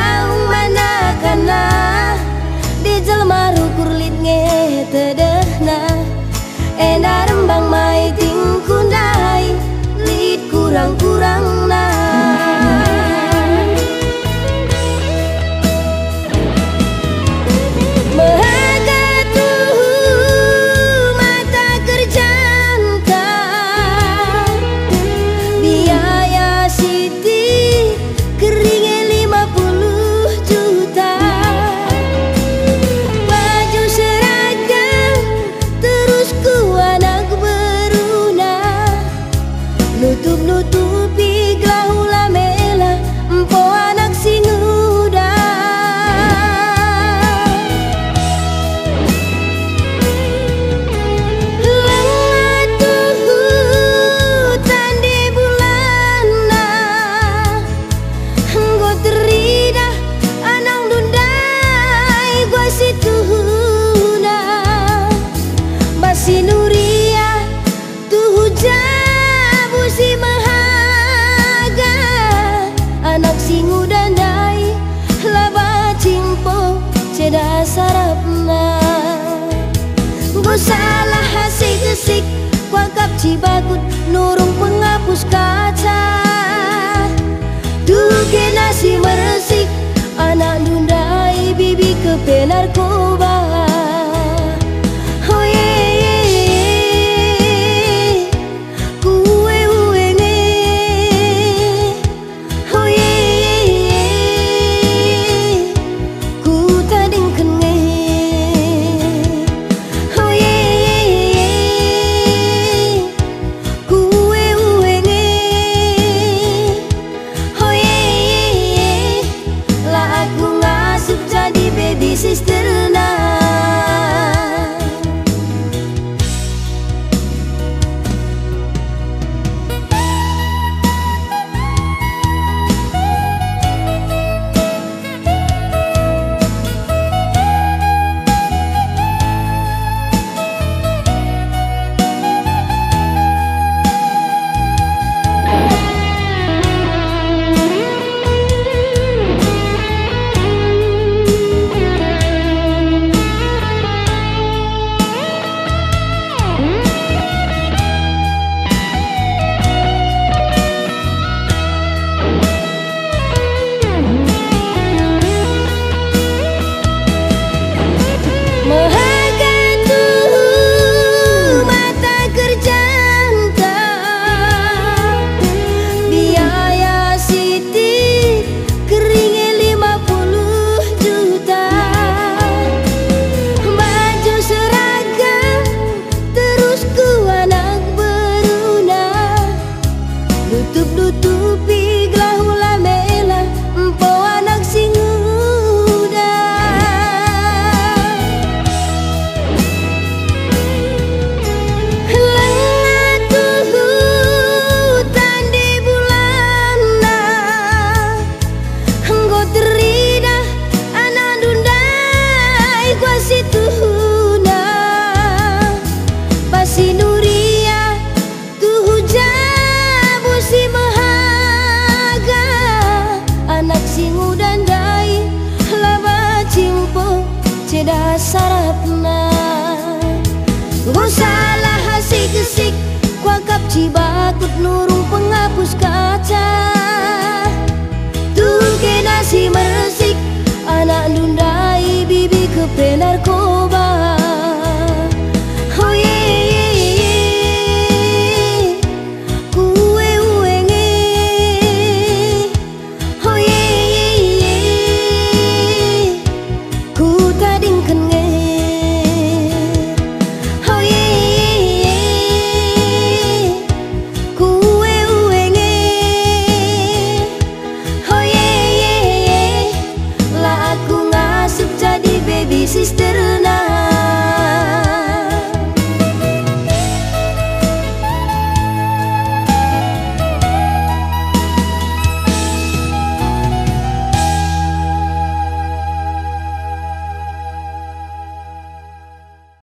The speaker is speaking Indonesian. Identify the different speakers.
Speaker 1: Aung mana kana di jelma rukur lit nge tedehna ena rembang mai ting kundai lit kurang-kurang na nutupi glaula mela empo anak si muda lengatu tandi bulana nggo terida anang dundai gua situna basi nuria tuh hujan si mahaga anak singu dandai laba cimpo ceda sarapna gua salah hasik-hasik wakap cibakut nurung penghapus kaca duke nasi meresik anak dundai bibi kepe narkoba. Sisterna nutupi glaula mela empo anak si muda lengatu tandi bulana nggo terida anak dundai gua situna basi nuria tuh hujan si mahaga anak singu dandai laba cimpo ceda sarapna gua salah hasik-hasik wakap cibakut nurung penghapus kaca tuh nasi meres